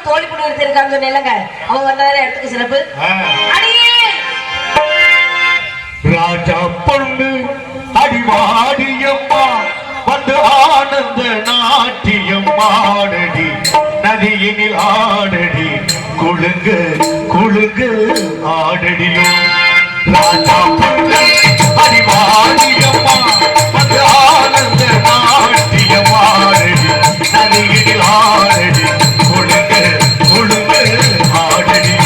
தோழி பொண்ணு எடுத்திருக்காங்க சொன்னேங்க. அவங்க வந்தாலே இடத்துக்கு சிறப்பு. ராஜா பொண்ணு அடிவாடியம்மா வந்து ஆனந்த நாட்டியம் ஆடடி நதியினில் ஆடடி குழுங்கு குழுங்கு ஆடடியோ. ராஜா பொண்ணு அடிவாடியம்மா வந்து ஆனந்த நாட்டியம் ஆடடி நதியினில் ஆடடி குழுங்கு குழுங்கு ஆடடியோ.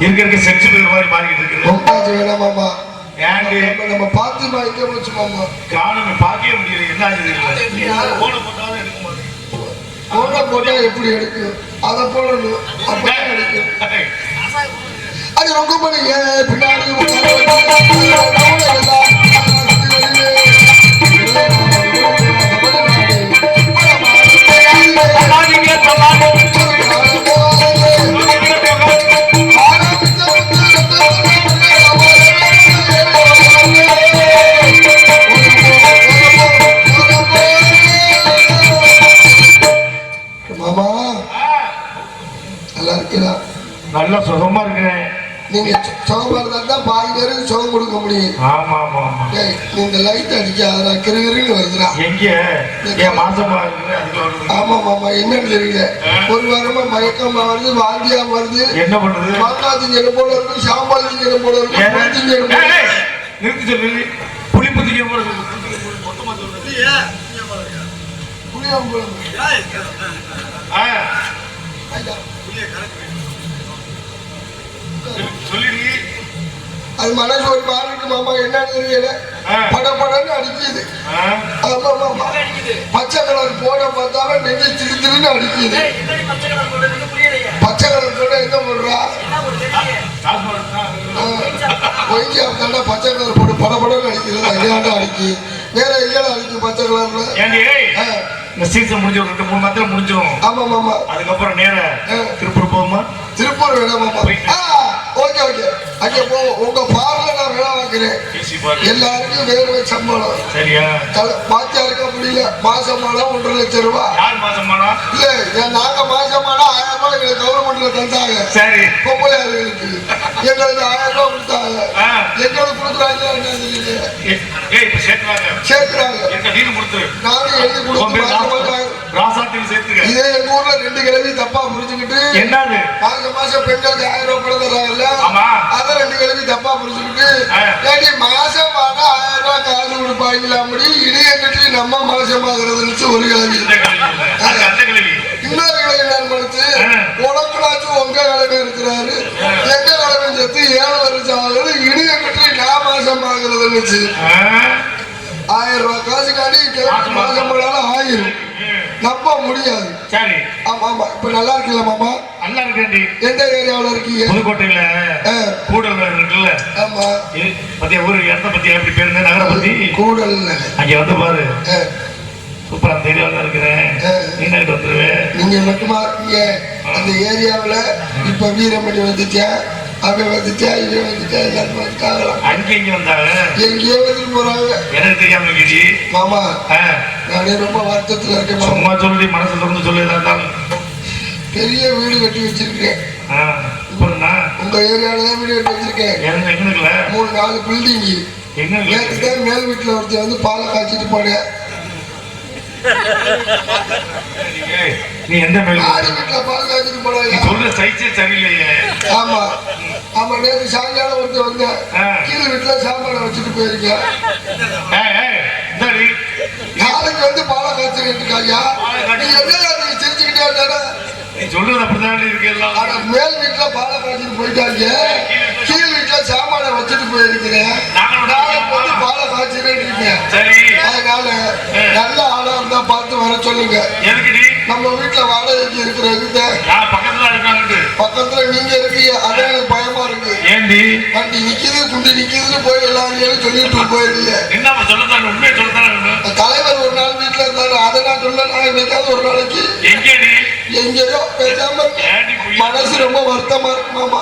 இருக்க செக்ஸ் மாதிரி மாறிக்கிட்டு இருக்குது. ஏண்டி? நம்ம பாத்திமா எங்க போச்சு மாமா? காணுமே, பார்க்கவே முடியல. என்ன ஆகுது? போன போட்டாலும் எடுக்க மாட்டேன். போன போட்டா எப்படி எடுக்கும்? அதை போடணும், அப்பதான் எடுக்கும். அது ரொம்ப பண்ணுங்க பின்னாடி மாமா நல்லா இருக்கீங்களா? நல்ல சுகமா இருக்கிறேன். நீங்க சுகமா இருந்தா தான் பாதி பேருக்கு சுகம் கொடுக்க முடியும். ஆமா ஆமா ஆமா. நீங்க லைட் அடிக்காத கிருகிருன்னு வருதுடா. எங்க என் மாசமா இருக்கு? ஆமா மாமா, என்னன்னு தெரியல. ஒரு வாரமா மயக்கமா வருது, வாந்தியா வருது. என்ன பண்ணுது? மாங்காய் திங்கிற போல இருக்கு, சாம்பார் திங்கிற போல இருக்கு, நிறுத்தி சொல்லு. புளிப்பு திங்கிற போல இருக்கு. சொல்லிடி. அது மனசு ஒரு மாதிரி இருக்கு மாமா, என்னன்னு தெரியல. படப்படன்னு அடிக்குது. ஆமா மாமா, பச்சை கலர் போட பார்த்தாலும் நெஞ்சு திரு திருன்னு அடிக்குது. பச்சை கலர் போட என்ன போடுறா? ஒய்ஞ்சி அப்படின்னா பச்சை கலர் போட்டு படப்படன்னு அடிக்கிறது. அங்கேயாண்டா அடிக்கி, வேற எங்கேயாலும் அடிக்கும் பச்சை கலர்ல. இந்த சீசன் முடிஞ்ச ஒரு 2-3 மாதத்துல முடிஞ்சிடும். ஆமா மாமா. அதுக்கப்புறம் நேர திருப்பூர் போகுமா? திருப்பூர் வேணாம் மாமா. ஓகே ஓகே, அங்கே போவோம். உங்க பார்ல நான் வேலை வாங்குறேன். எல்லாருக்கும் வேறு சம்பளம். சரியா? மாத்தியா இருக்க முடியல. மாசமானம் 1.5 லட்சம் ரூபாய். யார் மாசமானம்? இல்ல, நாங்க மாசமானம் 1000 ரூபாய் எங்களுக்கு கவர்மெண்ட்ல தந்தாங்க. சரி. பொம்பளை ஆளுகளுக்கு எங்களுக்கு 1000 ரூபாய் கொடுத்தாங்க. எங்களுக்கு கொடுக்குறாங்க என்ன தெரியல. சேர்க்கிறாங்க. நானும் எழுதி கொடுத்து இதே எங்க ஊர்ல 2 கிழவி தப்பா புரிஞ்சுக்கிட்டு என்னது மாசம் பெண்களுக்கு 1000 ரூபாய் பணம் தர்றாங்கல்ல, அத 2 கிழவி தப்பா புரிஞ்சுக்கிட்டு மாசம் ஆனா 1000 ரூபாய் காசு கொடுப்பாங்களா அப்படி இணைய கட்டி நம்ம மாசமாகிறதுன்னு ஒரு கிழவி. இன்னொரு கிழவி நான் படுத்து உனக்குனாச்சும் உங்க கிழமை இருக்கிறாரு, எங்க கிழமை சேர்த்து 7 வருஷம் ஆகுது, இணைய கட்டி நான் மாசமாகிறதுன்னு 1000 ரூபாய் காசு காட்டி மாசம் போனாலும் 1000 நம்ப முடியாது. சரி. ஆமா ஆமா. இப்ப நல்லா இருக்கீங்களா மாமா? நல்லா இருக்கேன்டி. எந்த ஏரியாவுல இருக்கீங்க? புதுக்கோட்டையில கூடல் இருக்குல்ல. ஆமா. பத்தியா ஊரு இடத்த பத்தி எப்படி பேருங்க? நகர பத்தி கூடல். அங்க வந்து பாரு, சூப்பரா அந்த ஏரியாவில் இருக்கிறேன். நீ நைட்டு வந்துருவேன். நீங்க மட்டுமா இருக்கீங்க அந்த ஏரியாவுல? இப்ப வீரமணி வந்துட்டேன், அவன் வந்துட்டா, இவன் வந்துட்டா, எல்லாரும் வந்துட்டாங்களாம். அங்க இங்க வந்தாங்க, எங்கேயோ வந்துட்டு போறாங்க. எனக்கு தெரியாம மாமா, நானே ரொம்ப வருத்தத்துல இருக்கேன். சும்மா சொல்லி மனசு திறந்து சொல்லி பெரிய வீடு கட்டி வச்சிருக்கேன். உங்க ஏரியாலதான் வீடு கட்டி வச்சிருக்கேன். 3-4 பில்டிங். நேற்றுதான் மேல் வீட்டுல ஒருத்தர் வந்து பாலை காய்ச்சிட்டு போனேன். நீ எந்த ஆடி வீட்டுல பால் காய்ச்சிட்டு போனாங்க. சொல்ற சைஸே சரியில்லையே. ஆமா ஆமா, நேற்று சாயங்காலம் ஒருத்தர் வந்து கீழே வீட்டுல சாப்பாடை வச்சுட்டு போயிருக்கேன். நாளைக்கு வந்து பாலை காய்ச்சிட்டு இருக்காங்க. நீ என்ன சிரிச்சுக்கிட்டே இருந்தா? நீ சொல்றது அப்படிதான் இருக்கு. எல்லாம் மேல் வீட்டுல பாலை காய்ச்சிட்டு போயிட்டாங்க, கீழ் வீட்டுல சாப்பாடை வச்சுட்டு போயிருக்கிறேன். நாளைக்கு வந்து பாலை காய்ச்சிட்டு இருக்கேன். அதனால நல்ல ஆளா இருந்தா பார்த்து வர சொல்லுங்க. நம்ம வீட்டுல வாடகைக்கு இருக்கிற பக்கத்துல நீங்க இருக்கீங்க, அதான் எனக்கு பயமா இருக்கு. வண்டி நிக்குது, குண்டி நிக்குதுன்னு போய் எல்லாரும் சொல்லிட்டு போயிருக்கீங்க. தலைவர் ஒரு நாள் வீட்டுல இருந்தாரு, அதை நான் சொல்ல. நான் என்னைக்காவது ஒரு நாளைக்கு எங்கேயோ பேசாம மனசு ரொம்ப வருத்தமா இருக்குமாமா.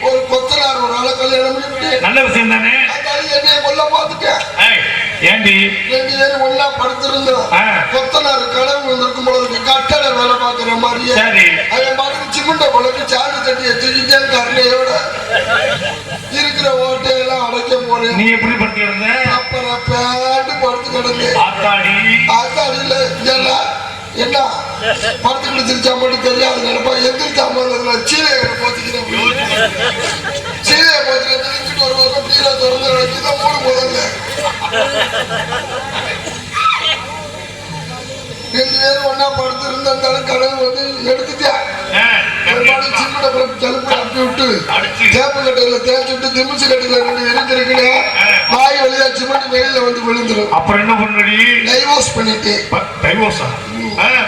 ஒரு கொத்தனார் ஒரு ஆளை கல்யாணம் பண்ணிட்டு நல்ல விஷயம் தானே. என்னைய கொல்ல பார்த்துட்டேன். 2 பேரும் ஒன்னா படுத்திருந்தோம். கொத்தனார் கனவு வந்திருக்கும் பொழுது கட்டட வேலை பார்க்கிற மாதிரியே அவன் பாட்டு சிமெண்ட குழம்பு சாந்து தட்டிய தூக்கிட்டே கருணையோட இருக்கிற ஓட்டையெல்லாம் அடைக்க போறேன். நீ எப்படி படுத்து கிடந்த? அப்புறம் பேண்டு படுத்து கிடந்தேன். ஆத்தாடியில இதெல்லாம் என்ன படுத்து கிடச்சிருச்சா மட்டும் தெரியாது நினைப்பா. எந்திரிச்சாம சீலையை போத்திக்கிறேன். சீலையை போத்திக்கிட்டு ஒரு பக்கம் கீழே திறந்து நடக்கிதான் 3 போதங்க. 2 பேரும் ஒன்னா படுத்து இருந்தாலும் கனவு வந்து எடுத்துட்டேன். சின்ன ஜலுப்பு அப்பி விட்டு விட்டு தேப்பு கட்டையில தேய்ச்சி விட்டு திமிச்சு கட்டையில ரெண்டு இருந்திருக்குன்னு வாய் வழியா சிமெண்ட் வெளியில வந்து விழுந்துரும். அப்புறம் என்ன பண்ணி டைவோர்ஸ் பண்ணிட்டு டைவோர்ஸா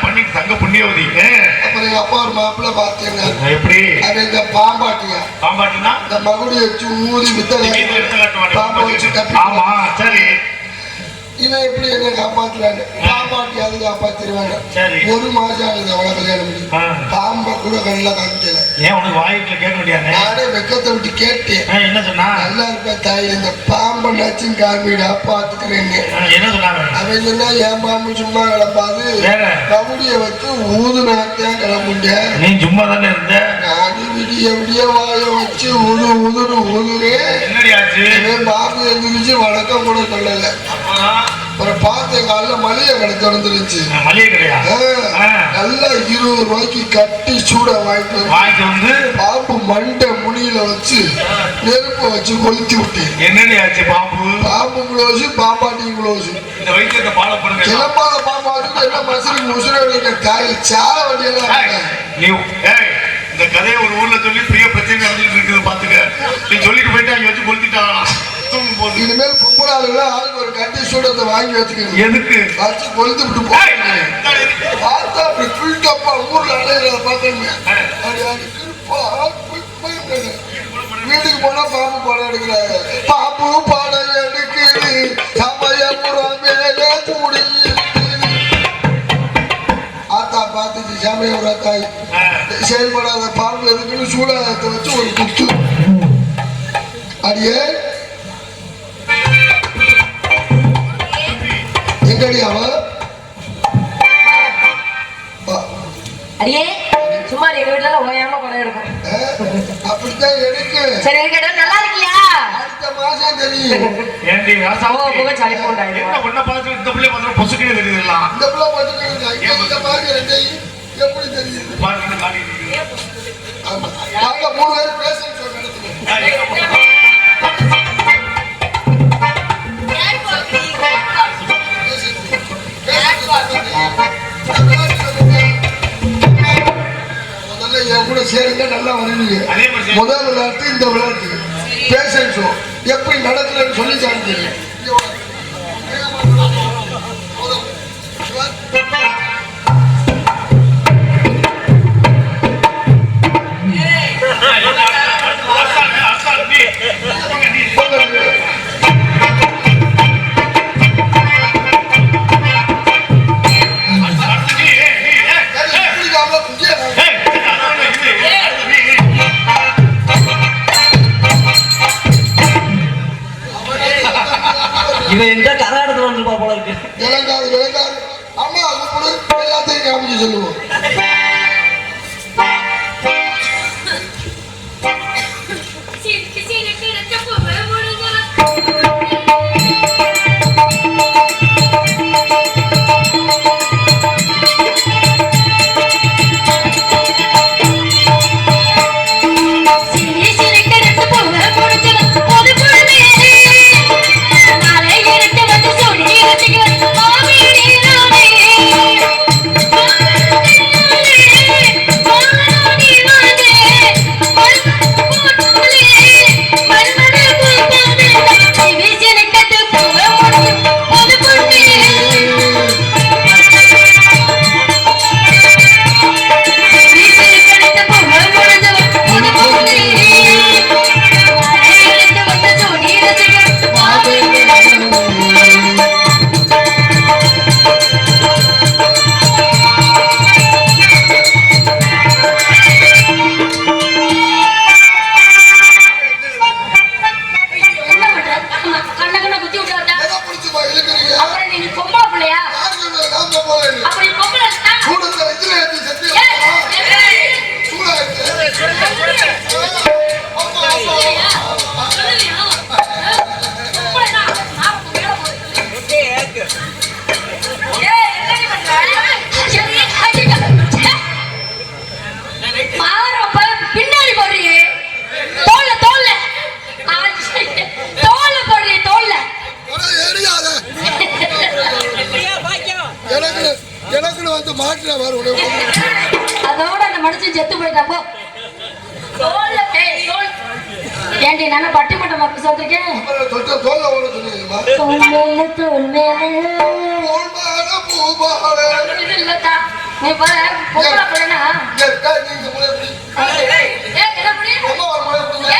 பண்ணிட்டு தங்க புண்ணியவதி. அப்புறம் எங்க அப்பா ஒரு மாப்பிள்ள பார்த்தேங்க. எப்படி அது இந்த பாம்பாட்டியா பாம்பாட்டினா இந்த மகுடி வச்சு ஊதி வித்த பாம்பை வச்சு தப்பி. ஆமா சரி. இவன் எப்படி என்ன காப்பாத்துறாரு? பாம்பாட்டி அது காப்பாத்திருவாங்க. ஒரு மாசம் ஆகுது அவளை கல்யாணம் பண்ணி. பாம்பை கூட கண்ணில் காமிக்கல. ஏன் உனக்கு வாய்க்குல கேட்க முடியாது? நானே வெக்கத்தை விட்டு கேட்டேன். என்ன சொன்னா? நல்லா இருப்ப தாய் இந்த பாம்பை நச்சும் காமிடா பாத்துக்கிறேன்னு. என்ன சொன்னாங்க? அவன் சொன்னா என் பாம்பு சும்மா கிளம்பாது, கவுடிய வச்சு ஊதுனாத்தான் கிளம்புங்க. நீ சும்மா தானே இருந்த? நானும் விடிய விடிய வாய வச்சு ஊதுறேன். என்னடி ஆச்சு? பாம்பு எழுந்திரிச்சு வழக்கம் கூட சொல்லல. அப்புறம் பார்த்தேன் காலைல மளிகை கடை திறந்துருச்சு. மளிகை கடையா? நல்லா 20 ரூபாய்க்கு கட்டி சூட வாங்கிட்டு வந்து பாம்பு மண்டை முனியில வச்சு நெருப்ப வச்சு கொளுத்தி விட்டேன். என்னடி ஆச்சு? பாம்பு குளோஸ் பாம்பாட்டி குளோஸ். இந்த வைத்தியத்தை ஃபாலோ பண்ணுங்க. கிளம்பாத பாம்பாட்டு என்ன மசருக்கு உசுர காய் சால வண்டியெல்லாம். இந்த கதையை ஒரு ஊர்ல சொல்லி பெரிய பிரச்சனை நடந்துட்டு இருக்குது பாத்துக்க. நீ சொல்லிட்டு போயிட்டு அங்க வச்சு கொளுத்திட்டாங்களா? இனிமேல் பொம்பளை ஆளுங்க ஆளுக்கு ஒரு கட்டி சூடத்தை வாங்கி வச்சுக்கணும். எதுக்கு? வச்சு கொளுத்து விட்டு பார்த்தா அப்படி ஃபுல்டப்பா ஊர்ல அலையிறத பார்த்தேங்க. வீட்டுக்கு போனா பாம்பு படம் எடுக்கிறாங்க. பாம்பு படம் எடுக்குது சமயபுரம் மேலே கூடி ஆத்தா பார்த்துச்சு. சமயபுரம் தாய் செயல்படாத பாம்பு எதுக்குன்னு சூடாயத்தை வச்சு ஒரு குத்து அடியே எங்கடி அவ அடியே சும்மா எங்க வீட்டுல ஓயாம படம் எடுக்கும். அப்படித்தான் எடுக்கு. சரி கேட்டா நல்லா இருக்கியா? அடுத்த மாசம் தெரியும். ஏண்டி ராசாவோ போக சளி போண்டாயிரு. என்ன பண்ண பார்த்து இந்த பிள்ளை வந்து பொசுக்கினே தெரியுதுல. இந்த பிள்ளை பொசுக்கினே இந்த மாதிரி ரெண்டை எப்படி தெரியுது? பாருங்க காடி இருக்கு. ஆமா. நாங்க 3 பேர் பேசிட்டு இருக்கோம் இடத்துல. முதல்ல என் கூட சேருங்க, நல்லா வருவீங்க. முதல் விளையாட்டு இந்த விளையாட்டு பேஷன் ஷோ எப்படி நடக்குதுன்னு சொல்லி காமிக்கிறேன். இவன் எங்க கர்நாடகத்துல வந்து போல இருக்கு. விளங்காது அம்மா எல்லாத்தையும் காமிச்சு சொல்லுவோம். அதோட அந்த மனுஷன் செத்து போயிட்டாப்போ ஏண்டி நான் பட்டிமன்றம் மக்கள் சொல்லிருக்கேன். தோல்ல ஓட சொன்னீங்கம்மா. தோல் மேல இது இல்லக்கா. நீ பாரு பொம்பளை பிள்ளைனா நீங்க முளை எப்படி என்ன புடி அம்மா ஒரு முளை எப்படிங்க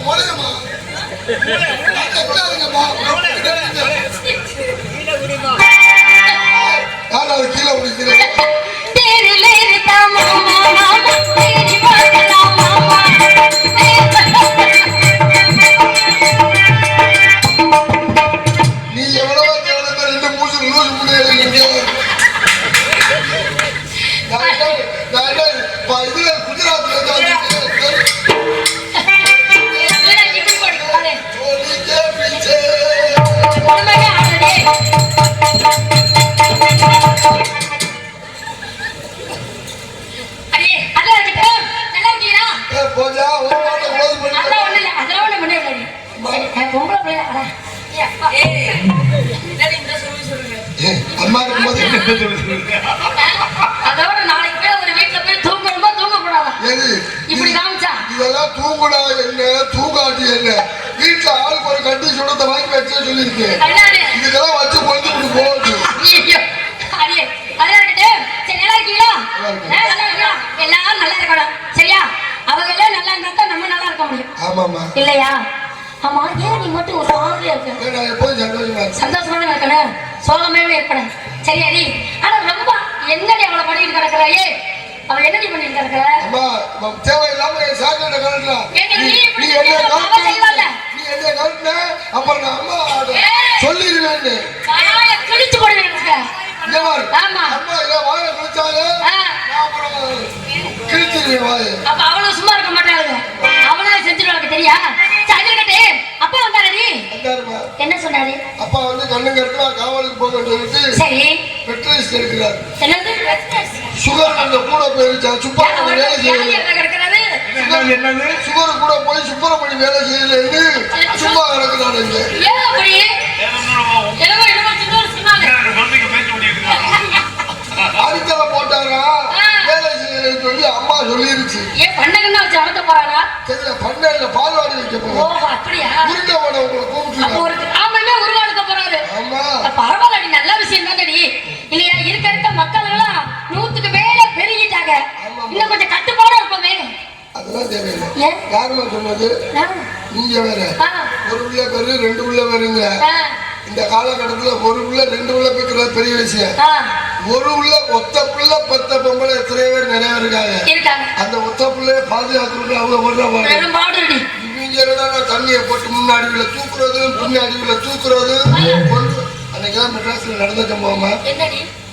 முளையம்மா யாராவது கீழே பிடிக்கிறேன் நீ எவ்வளவு ரெண்டு மூச்சு லூசு முடியாது இதுல குஜராத்ல அம்மா இருக்கும்போது அதோட நாளைக்கு போய் ஒரு வீட்டுல போய் தூங்கணுமா தூங்கக்கூடாதா இப்படி காமிச்சா இதெல்லாம் தூங்குடா என்ன தூங்காட்டி என்ன வீட்டுல ஆளுக்கு ஒரு கட்டி சுடத்தை வாங்கி வச்சே சொல்லியிருக்கேன் இதுக்கெல்லாம் வச்சு கொண்டு போகுது எல்லாரும் நல்லா இருக்கணும் சரியா அவங்க எல்லாம் நல்லா இருந்தா நம்ம நல்லா இருக்க முடியும் ஆமாமா இல்லையா ஆமா ஏன் நீ மட்டும் ஒரு மாதிரியா இருக்க எப்போதும் சந்தோஷமா இருக்கணும் சோகமே இருக்கணும் சரியா நீ ஆனா ரொம்ப என்னடி அவளை பண்ணிட்டு கிடக்குறாயே அவ என்னடி பண்ணிட்டு கிடக்குற அம்மா தேவையில்லாம சாக்கடை கலட்டலாம் நீ என்ன கலட்டின அப்புறம் நான் அம்மா சொல்லிடுவேன்னு கிழிச்சு போடுவேன் அம்மா வாய கிழிச்சாலே கிழிச்சிருவேன் வாய அப்ப அவளும் சும்மா இருக்க மாட்டாளுங்க அவளும் செஞ்சிருவாங்க தெரியா சந்திரகட்டே அப்பா வந்தாரு என்ன சொன்னாரு அப்பா வந்து கண்ணுங்க இருக்கா காவலுக்கு போக சொல்லிட்டு சரி பெட்ரோல் எடுக்கிறாரு என்னது சுகர் அந்த கூட போயிருச்சா சுப்பாமணி வேலை செய்யல சுகர் கூட போய் சுப்பிரமணி வேலை செய்யலன்னு சும்மா கிடக்குறாரு ஏன் அப்படி அடித்தலை போட்டாரா வேலை செய்யலன்னு சொல்லி அம்மா சொல்லிருச்சு ஏன் பண்ணகன்னா வச்சு அறுத்த போறாரா தெரியல பண்ணையில பால்வாடி வைக்க போறோம் அப்படியா உருண்டவட உங்களை கூப்பிட்டு ஒரு ஆம்பளமே உருவாடுக்க போறாரு ஆமா பரவாயில்லடி நல்ல விஷயம் தானடி இல்லையா இருக்க மக்கள் எல்லாம் 100க்கு மேல பெருகிட்டாங்க இன்னும் கொஞ்சம் கட்டுப்பாடா இருப்போமே அதெல்லாம் தேவையில்லை யாருமா சொன்னது நீங்க வேற ஒரு உள்ள பேரு ரெண்டு உள்ள பேருங்க இந்த காலகட்டத்துல ஒரு உள்ள ரெண்டு உள்ள பேக்கிறது பெரிய விஷயம் ஒரு உள்ள ஒத்த புள்ள 10 பொம்பளை எத்தனை பேர் நிறைய இருக்காங்க அந்த ஒத்த புள்ளைய பாதுகாக்கிறது அவங்க போடுறாங்க இவங்க தண்ணியை போட்டு முன்னாடி தூக்குறது பின்னாடி தூக்குறது அன்னைக்கெல்லாம் மெட்ராஸ்ல நடந்த சம்பவமா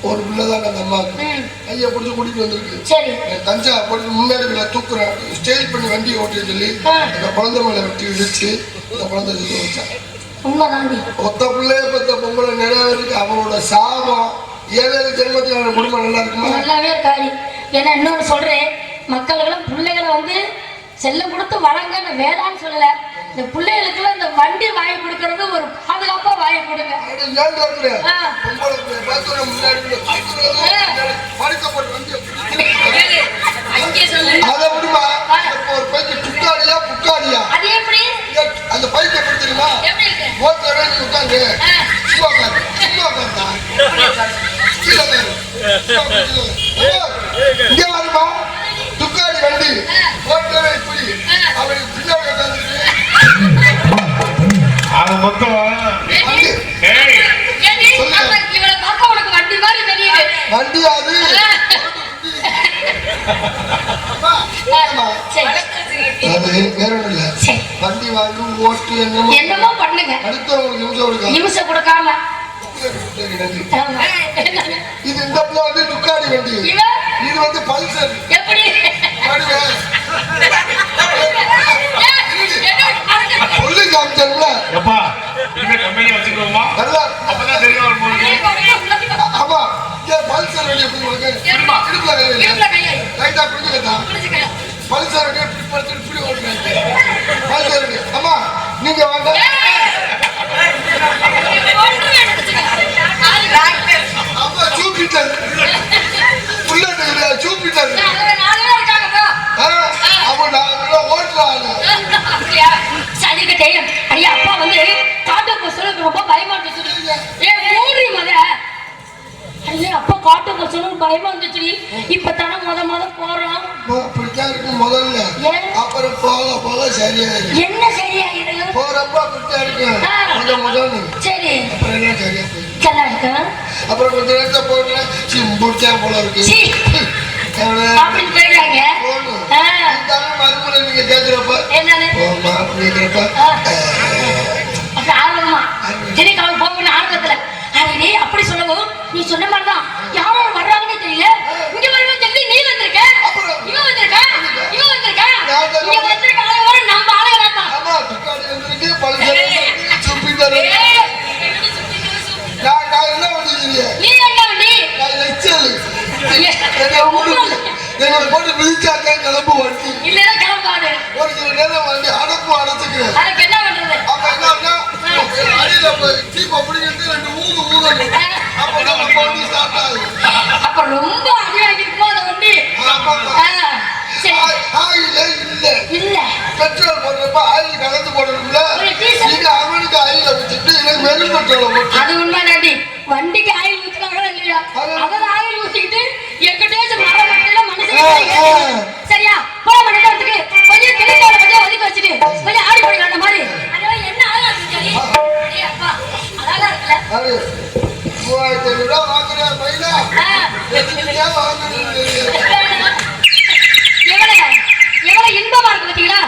ஒரு பிள்ளைதான் அந்த அம்மாவுக்கு கையை பிடிச்சி கூட்டிட்டு வந்திருக்கு தஞ்சா போட்டு முன்னாடி தூக்குறேன் ஸ்டேஜ் பண்ணி வண்டியை ஓட்டி சொல்லி அந்த குழந்தை மேல வெட்டி இடிச்சு அந்த குழந்தை சுத்த வச்சான் ஒத்த பிள்ளைய பத்த பொம்பளை நிறைய இருக்கு அவங்களோட சாபம் ஏழு ஜென்மத்திலான குடும்பம் நல்லா இருக்குமா நல்லாவே இருக்காது ஏன்னா இன்னொன்னு சொல்றேன் மக்கள் எல்லாம் பிள்ளைகளை வந்து செல்லம் கொடுத்து வளங்க வேதான்னு சொல்லல இந்த பிள்ளைகளுக்கு இந்த வண்டி வாங்கி கொடுக்கறது ஒரு பாதுகாப்பா வாங்கி கொடுங்க அதை விடுமா ஒரு பைக்கு துக்காடியா புக்காடியா அது எப்படி அந்த பைக்கை எப்படி தெரியுமா ஓட்டவே நீ உட்காந்து சும்மா உட்காந்து சும்மா உட்காந்தா இங்க வருமா துக்காடி வண்டி ஓட்டவே இப்படி அவனுக்கு பின்னாடி உட்காந்துருக்கு அது மொத்தம் வண்டி அது அது வேற ஒண்ணு இல்ல வண்டி வாங்கி ஓட்டு என்னமோ பண்ணுங்க அடுத்தவங்களுக்கு நிமிஷம் கொடுக்காம இது இந்த பிள்ளை வந்து துக்காடி வண்டி இது வந்து பல்சர் எப்படி சொல்லி காமிச்சல எப்பா இனிமே கம்பெனி வச்சுக்கிறோமா நல்லா அப்பதான் தெரியும் ஒரு மூணு ஆமா ஏன் பல்சர் வண்டி எப்படி உங்களுக்கு இடுப்புல கை ரைட்டா புரிஞ்சுக்கட்டா பல்சர் வண்டி இப்படி படுத்து இப்படி ஓட்டுறாங்க பல்சர் வண்டி அம்மா நீங்க வாங்க அப்பா ஜூபிட்டர் புல்லட் ஜூபிட்டர் போச்சுன்னு பயமா இருந்துச்சு. இப்பதானே முத போறோம். அப்படித்தான் இருக்கும் முதல்ல. ஏன்? அப்புறம் போக போக சரியாயிடும். என்ன சரியாயிடும்? போறப்ப அப்படித்தான் இருக்கும் முதல்ல. சரி. அப்புறம் என்ன சரியா போயிடும். நல்லா இருக்கு. அப்புறம் கொஞ்ச நேரத்தை போடல சிம்பிடிச்சா போல இருக்கு அப்படின்னு கேட்கிறாங்க. மறுமுறை நீங்க கேட்கிறப்ப என்னன்னு கேட்கிறப்ப ஆர்வமா சரி கவலை போகணும் ஆர்வத்துல நீ அப்படி சொல்லவும் நீ சொன்ன மாதிரிதான் யாரோ வர்றாங்கன்னு தெரியல. இங்க வருவேன் சொல்லி நீ வந்திருக்க, இவன் வந்திருக்க, இவன் வந்திருக்க, இங்க வந்திருக்க ஆளுவர நம்ம ஆளுங்க தான். ஆமா துக்காடி வந்திருக்கு பழசு சுப்பிட்டாரு. நான் என்ன வந்தீங்க? நீ என்ன வண்டி? நான் எச்சல். என்ன போட்டு மிதிச்சாக்கா கிளம்பு வண்டி. இல்லைன்னா கிளம்பாது. ஒரு சில நேரம் வண்டி அடப்பு அடைச்சுக்கிறேன். அதுக்கு என்ன பண்றது? அப்ப என்னன்னா அடியில போய் சீப்ப பிடிக்கிட்டு ரெண்டு ஊதணும். அப்பதான் நம்ம வண்டி ஸ்டார்ட் ஆகும். அப்ப ரொம்ப அடி வாங்கிருக்கோம் அந்த வண்டி. இல்ல பெட்ரோல் போடுறப்ப ஆயில் கலந்து போடணும்ல. நீங்க அவனுக்கு ஆயில ஊத்திட்டு எனக்கு வெறும் பெட்ரோல போட்டு. அது உண்மைதாண்டி. வண்டிக்கு ஆயில் ஊத்துறாங்களா இல்லையா? அதாவது ஆயில் ஊத்திக்கிட்டு எங்கிட்டேச்சு மர மட்டையில மனுஷன் சரியா போல மண்டபத்துக்கு கொஞ்சம் கிழக்கால கொஞ்சம் ஒதுக்கி வச்சுட்டு கொஞ்சம் ஆடி போடுங்க அந்த மாதிரி. அதெல்லாம் என்ன அழகா இருக்கு அப்பா அழகா இருக்குல்ல. 3500 ரூபாய் வாங்குறியா பையனா? வாங்குறீங்க எவ்வளவு இன்பமா இருக்கு பாத்தீங்களா?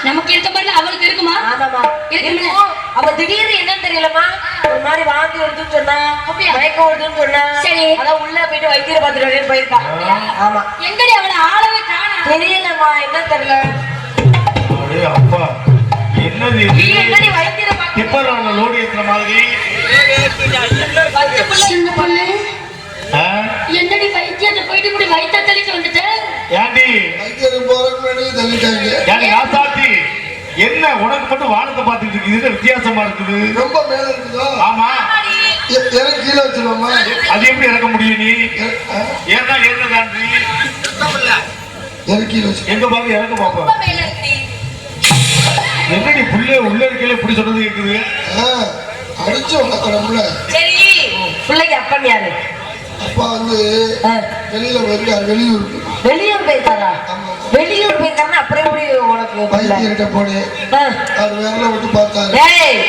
நமக்கு இருக்க மாதிரி அவளுக்கு இருக்குமா? ஆமாமா இருக்குல்ல? அப்ப திடீர்னு என்னன்னு தெரியலமா ஒரு மாதிரி வாந்தி வருதுன்னு சொன்னா அப்படியா? மயக்கம் வருதுன்னு சொன்னா சரி. அதான் உள்ள போயிட்டு வைத்தியரை பார்த்துட்டு வரேன்னு போயிருக்கா. ஆமா எங்கடி அவளை ஆளவே காணோம். தெரியலம்மா என்ன தெரியல. அடே அப்பா என்னது இது? நீ என்னடி வைத்தியரை பார்த்து டிப்பர் லோடு ஏத்துற மாதிரி சின்ன பொண்ணு ஆ? என்னடி வைத்தியத்தை போயிட்டு இப்படி வைத்த தெளிச்சு வந்துட்டு ஏண்டி வைத்தியர் போறதுக்கு முன்னாடி தள்ளிட்டாங்க. ஏண்டி ராசாத்தி என்ன உனக்கு மட்டும் வானத்தை பார்த்துட்டு இருக்கு? இது வித்தியாசமா இருக்குது. ரொம்ப மேல இருக்குதோ? ஆமா எனக்கு கீழே வச்சிருவோமா? அது எப்படி இறக்க முடியும் நீ? ஏன்னா ஏறதான் நீ எனக்கு கீழே வச்சு எங்க பாரு இறக்க பாப்பா. என்னடி புள்ள உள்ள இருக்கையில இப்படி சொல்றது கேக்குது? அடிச்சு வளர்க்கணும்ல. சரி பிள்ளைக்கு அப்பன் யாரு? அப்பா வந்து வெளியில போயிருக்காரு, வெளியூருக்கு. வெளியூர் போயிருக்காரா? வெளியூர் போயிருக்காருன்னா அப்புறம் எப்படி உனக்கு பிள்ளை? வைத்தியர்கிட்ட போனேன். அவர் விரல விட்டு பார்த்தாரு. ஏய்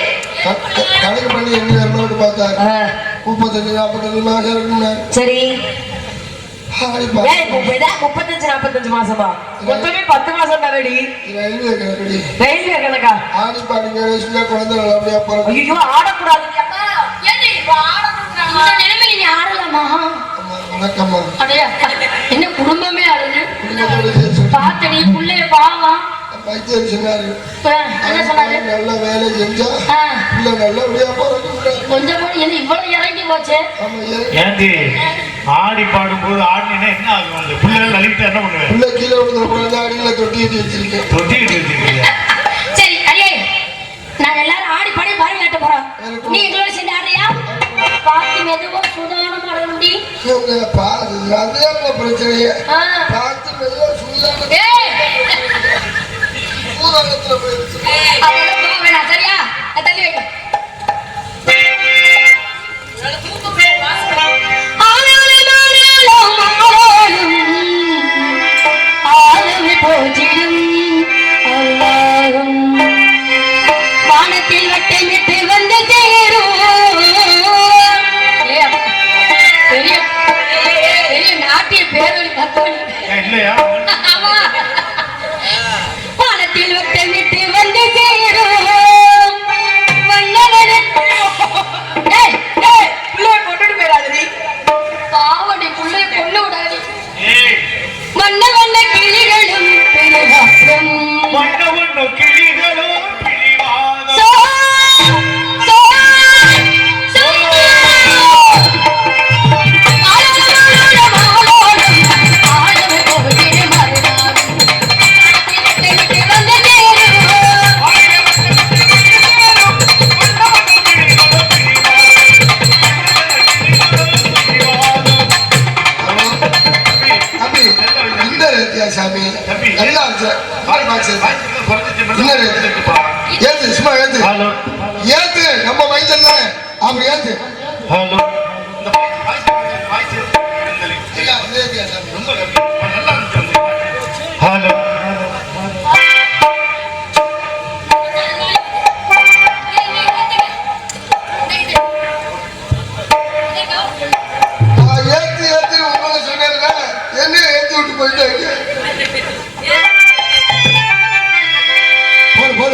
கணக்கு பண்ணி என்ன விரல விட்டு பார்த்தாரு. 35-45 மாசம் இருக்குன்னாரு. சரி ஆடி ஏய் இப்போ இதான் 35-45 மாசமா? மொத்தமே 10 மாசம் தானடி. ரயில்வே கணக்கடி. ரயில்வே கணக்கா? ஆடி பாடிங்க வயசுல குழந்தை நல்லபடியா பிறகு. ஐயோ ஆடக்கூடாது. ஏடி இப்ப இந்த நிலைமையில நீ ஆடலாமா? வணக்கம்மா. அடையா என்ன குடும்பமே ஆடுது. குடும்பத்தோட சேர்த்து பார்த்தடி புள்ளைய பாவம். வைத்தியர் சொன்னாரு, என்ன சொன்னாரு? நல்ல வேலை செஞ்சா ஆ, பிள்ளை நல்லபடியா பிறகு. கொஞ்சம் கூட என்ன இவ்வளவு இறங்கி போச்சு. ஆமா, ஏண்டி ஆடி பாடும்போது ஆடினா என்ன ஆகும்? அந்த பிள்ளைகள் நலிக்கிட்டு என்ன பண்ணுவேன்? பிள்ளை கீழே விழுந்த குழந்தை அடியில தொட்டி கட்டி வச்சிருக்கேன். தொட்டிக்கிட்டு வச்சிருக்கீங்க. சரி அடியே நாங்க எல்லாரும் ஆடி பாடி பாடி காட்ட போறோம். நீ எங்களோட சேர்ந்து ஆடுறியா? பாத்தி மெதுவா சுதாரணம் ஆட முடி. அதே பிரச்சனையே பார்த்து மெதுவா சூதானத்துல போயிருச்சு. அதோட போக வேணாம் சரியா? தள்ளி வைக்க. வானத்தில் வட்டமிட்டு வந்து சேரும் பெரிய பெரிய நாட்டிய பேரொழி கத்தோலி. இல்லையா? ஆமா வானத்தில் வட்டமிட்டு வந்து சேரும் வண்ணவன ஏய் ஏய் பிள்ளைய கொண்டுட்டு போயிடாதடி. பாவடி புள்ளைய கொண்டு விடாதே. ஏய் வண்ண வண்ண கிளிகளும் பிரிவாக்கும் வண்ண கிளிகளும் பிடிவாதம். சோ சோ சோ ஆலோலம் ஆலோலம் போகிற மருதாம் திட்டு வந்து சேரும் தம்பி, இந்த ரேத்தியா சாமி நல்லா இருந்துச்சு. என்ன ரேத்து? ஏத்து சும்மா ஏத்து ஹலோ ஏத்து நம்ம மைச்சல் தானே அப்படி ஏத்து. ஹலோ இல்ல, அந்த ரேத்தியா சாமி. ரொம்ப நல்லா இருந்துச்சு. ஹலோ ஏத்து ஏத்து உங்களை சொன்னேன்ல, என்ன ஏத்தி விட்டு போயிட்டாங்க. போடு போடு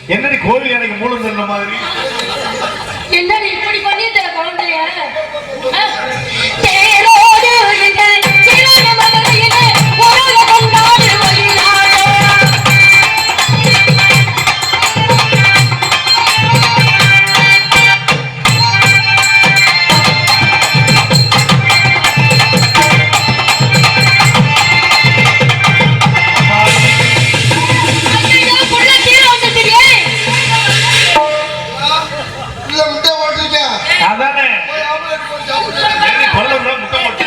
என்னடி கோவில் எனக்கு மூலம் தந்த மாதிரி என்னடி இப்படி பண்ணிட்ட குழந்தைய தேரோடு சிவன மதுரையிலே உலக கொண்டாடு வழிநாடு அதானே கொல்ல முட்டை போட்டு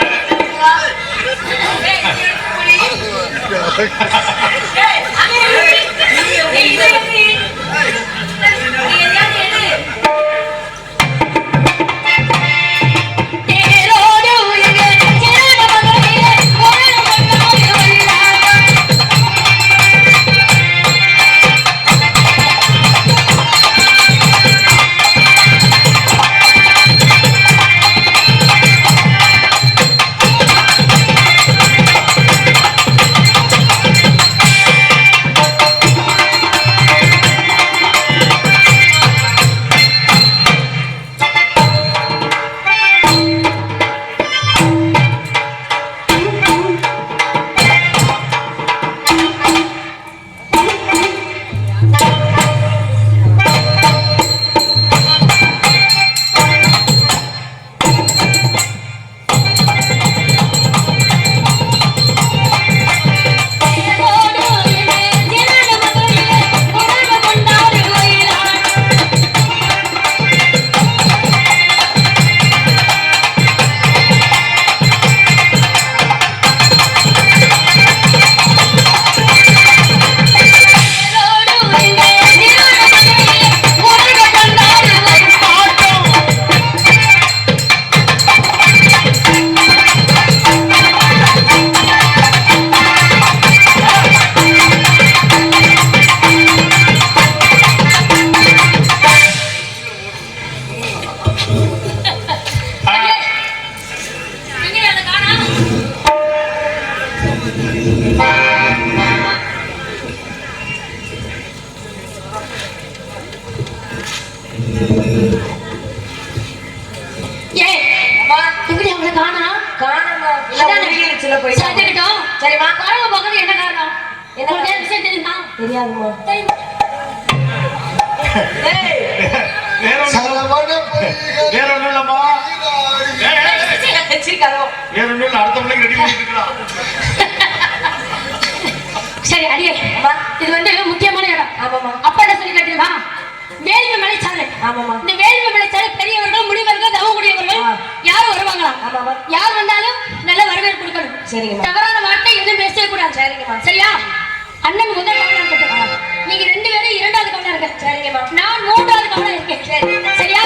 சரிமா காரணம் பார்க்கறது என்ன காரணம் என்ன விஷயம் தெரியுமா தெரியாதுமா வேற ஒண்ணும் இல்லம்மா வேற ஒண்ணும் இல்ல அடுத்த பிள்ளைங்க ரெடி பண்ணிட்டு இருக்கலாம் சரி அடியே இது வந்து முக்கியமான இடம் ஆமாமா அப்ப என்ன சொல்லி கேட்டீங்களா வேள்வி மலைச்சாலை ஆமாமா இந்த வேள்வி மலைச்சாலை பெரியவர்கள் முடிவர்கள் தவக்கூடியவர்கள் யாரும் வருவாங்களா ஆமாமா யார் வந்தாலும் நல்ல வரவேற்பு கொடுக்கணும் சரிங்கம்மா தவறான வார்த்தை எதுவும் பேசவே கூடாது சரிங்கம்மா சரியா அண்ணன் முதல் கவனம் இருக்கட்டும் நீங்க 2 பேரும் 2வது கவனம் இருக்க சரிங்கம்மா நான் 3வது கவனம் இருக்கேன் சரியா